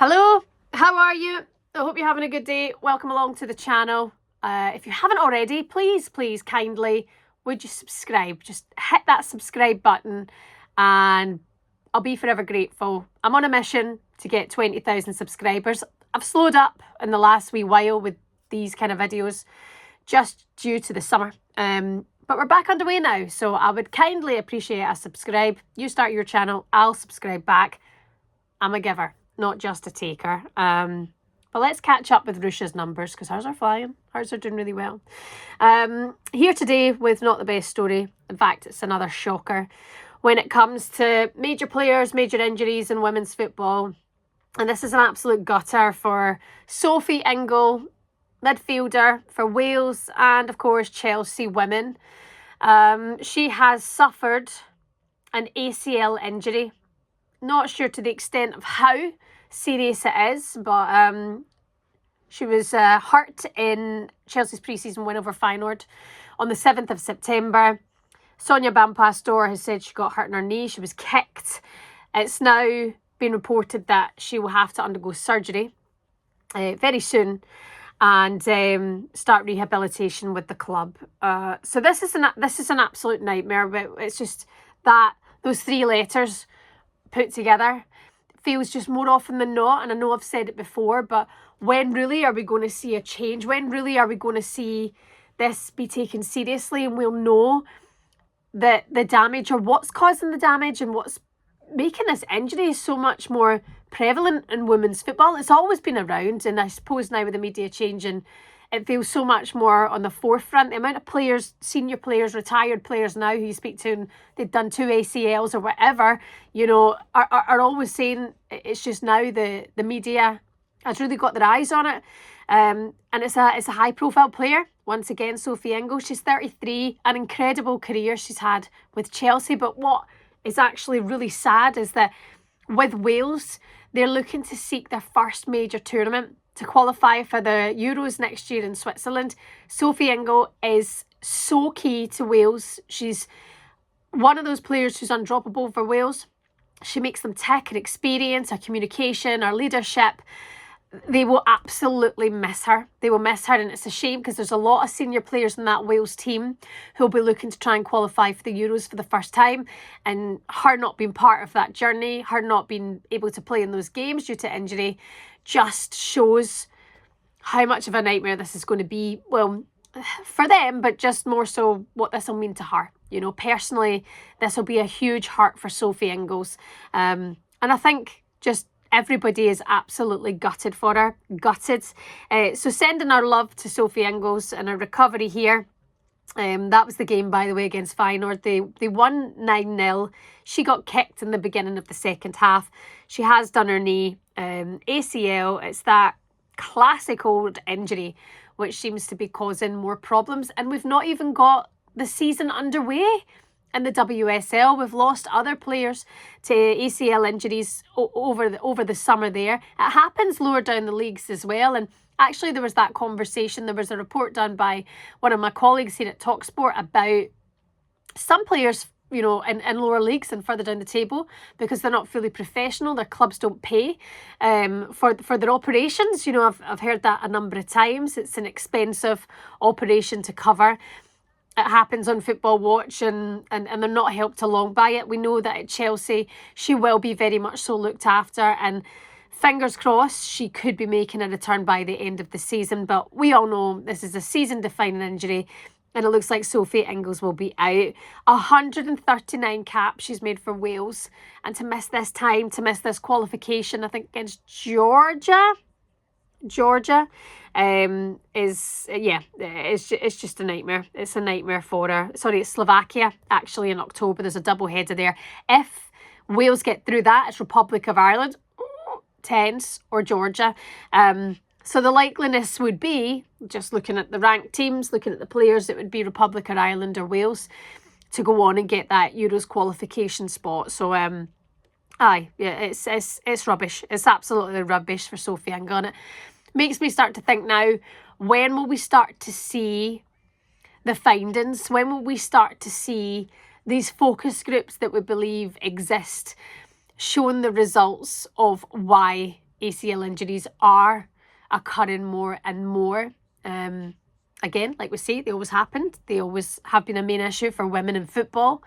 Hello, how are you? I hope you're having a good day. Welcome along to the channel. If you haven't already, please kindly, would you subscribe? Just hit that subscribe button and I'll be forever grateful. I'm on a mission to get 20,000 subscribers. I've slowed up in the last wee while with these kind of videos just due to the summer. But we're back underway now, so I would kindly appreciate a subscribe. You start your channel, I'll subscribe back. I'm a giver, not just a taker. But let's catch up with Russia's numbers because hers are flying. Hers are doing really well. Here today with not the best story. In fact, it's another shocker when it comes to major players, major injuries in women's football. And this is an absolute gutter for Sophie Ingle, midfielder for Wales, and of course Chelsea women. She has suffered an ACL injury. Not sure to the extent of how serious it is, but she was hurt in Chelsea's pre-season win over Feyenoord on the 7th of September. Sonia Bampastor has said she got hurt in her knee. She was kicked. It's now been reported that she will have to undergo surgery very soon and start rehabilitation with the club. So this is an absolute nightmare. But it's just that those three letters put together feels just more often than not, and I know I've said it before, but when really are we going to see a change? When really are we going to see this be taken seriously and we'll know that the damage, or what's causing the damage, and what's making this injury so much more prevalent in women's football? It's always been around, and I suppose now with the media changing, it feels so much more on the forefront. The amount of players, senior players, retired players now who you speak to and they've done 2 ACLs or whatever, you know, are always saying it's just now the media has really got their eyes on it. And it's a high profile player. Once again, Sophie Ingle, she's 33, an incredible career she's had with Chelsea. But what is actually really sad is that with Wales, they're looking to seek their first major tournament to qualify for the Euros next year in Switzerland. Sophie Ingle is so key to Wales. She's one of those players who's undroppable for Wales. She makes them tick, her experience, her communication, her leadership. They will absolutely miss her. They will miss her, and it's a shame because there's a lot of senior players in that Wales team who'll be looking to try and qualify for the Euros for the first time, and her not being part of that journey, her not being able to play in those games due to injury, just shows how much of a nightmare this is going to be. Well, for them, but just more so what this will mean to her. You know, personally, this will be a huge hurt for Sophie Ingles. And I think just everybody is absolutely gutted for her. Gutted. So sending our love to Sophie Ingles and her recovery here. That was the game, by the way, against Feyenoord. They won 9-0. She got kicked in the beginning of the second half. She has done her knee. ACL, it's that classic old injury which seems to be causing more problems. And we've not even got the season underway in the WSL. We've lost other players to ACL injuries over the summer there. It happens lower down the leagues as well. And actually, there was that conversation. There was a report done by one of my colleagues here at TalkSport about some players, you know, in lower leagues and further down the table because they're not fully professional. Their clubs don't pay for their operations. You know, I've heard that a number of times. It's an expensive operation to cover. It happens on Football Watch and they're not helped along by it. We know that at Chelsea, she will be very much so looked after, and fingers crossed she could be making a return by the end of the season. But we all know this is a season-defining injury, and it looks like Sophie Ingles will be out. 139 caps she's made for Wales, and to miss this time, to miss this qualification, I think against Georgia, it's just a nightmare. It's a nightmare for her. Sorry, it's Slovakia actually in October. There's a double header there. If Wales get through that, it's Republic of Ireland, tense, or Georgia. So the likeliness would be, just looking at the ranked teams, looking at the players, it would be Republic of Ireland or Wales to go on and get that Euros qualification spot. So it's rubbish. It's absolutely rubbish for Sophie Ingle, and it makes me start to think now, when will we start to see the findings? When will we start to see these focus groups that we believe exist showing the results of why ACL injuries are occurring more and more. Again, like we say, they always happened. They always have been a main issue for women in football.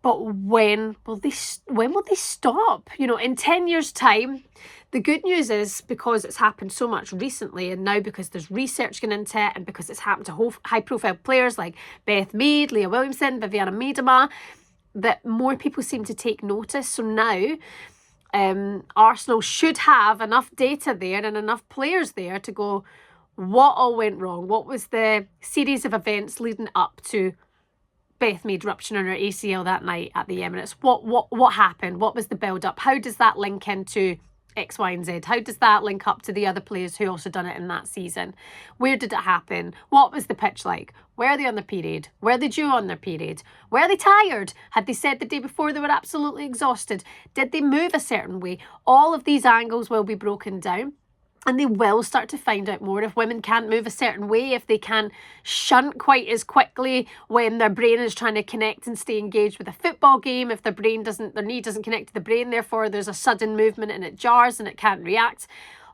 But when will they stop? You know, in 10 years' time, the good news is because it's happened so much recently, and now because there's research going into it, and because it's happened to high-profile players like Beth Mead, Leah Williamson, Viviana Miedema, that more people seem to take notice. So now Arsenal should have enough data there and enough players there to go, what all went wrong? What was the series of events leading up to Beth Mead rupturing her ACL that night at the Emirates? What happened? What was the build-up? How does that link into X, Y, and Z? How does that link up to the other players who also done it in that season? Where did it happen? What was the pitch like? Were they on their period? Were they due on their period? Were they tired? Had they said the day before they were absolutely exhausted? Did they move a certain way? All of these angles will be broken down. And they will start to find out more if women can't move a certain way, if they can't shunt quite as quickly when their brain is trying to connect and stay engaged with a football game, if their knee doesn't connect to the brain, therefore there's a sudden movement and it jars and it can't react.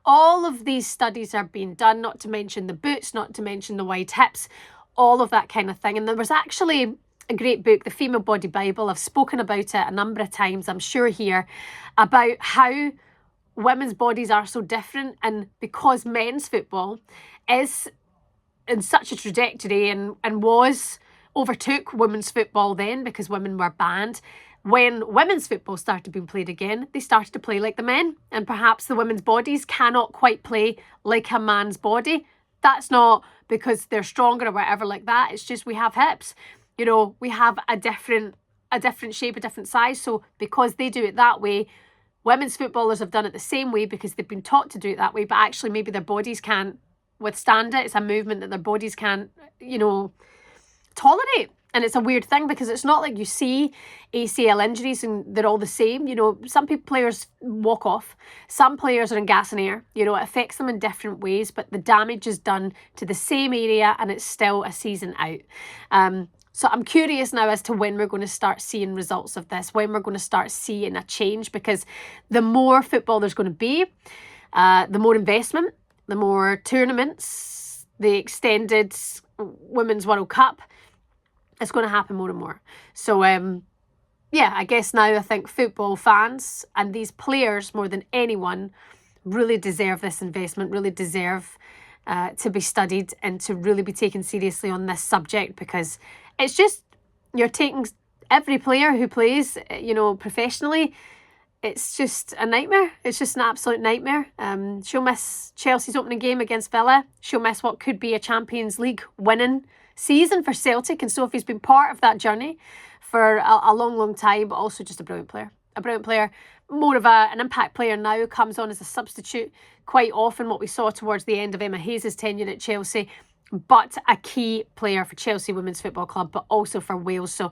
All of these studies are being done, not to mention the boots, not to mention the wide hips, all of that kind of thing. And there was actually a great book, The Female Body Bible. I've spoken about it a number of times, I'm sure here, about how women's bodies are so different, and because men's football is in such a trajectory and overtook women's football then because women were banned. When women's football started being played again, they started to play like the men, and perhaps the women's bodies cannot quite play like a man's body. That's not because they're stronger or whatever like that. It's just we have hips. You know, we have a different shape, a different size. So because they do it that way, women's footballers have done it the same way because they've been taught to do it that way, but actually maybe their bodies can't withstand it. It's a movement that their bodies can't, tolerate. And it's a weird thing because it's not like you see ACL injuries and they're all the same. You know, some players walk off. Some players are in gas and air. You know, it affects them in different ways, but the damage is done to the same area and it's still a season out. So I'm curious now as to when we're going to start seeing results of this, when we're going to start seeing a change, because the more football there's going to be, the more investment, the more tournaments, the extended Women's World Cup, it's going to happen more and more. So, I guess now I think football fans and these players more than anyone really deserve this investment, really deserve to be studied and to really be taken seriously on this subject, because it's just, you're taking every player who plays, professionally, it's just a nightmare. It's just an absolute nightmare. She'll miss Chelsea's opening game against Villa. She'll miss what could be a Champions League winning season for Celtic, and Sophie's been part of that journey for a long, long time, but also just a brilliant player. A brilliant player, more of an impact player now, comes on as a substitute quite often, what we saw towards the end of Emma Hayes' tenure at Chelsea, but a key player for Chelsea Women's Football Club, but also for Wales. So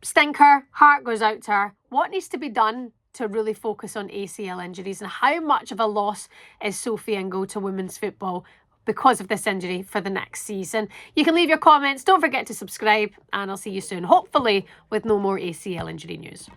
stinker, heart goes out to her. What needs to be done to really focus on ACL injuries, and how much of a loss is Sophie Ingle to women's football because of this injury for the next season? You can leave your comments. Don't forget to subscribe, and I'll see you soon, hopefully with no more ACL injury news.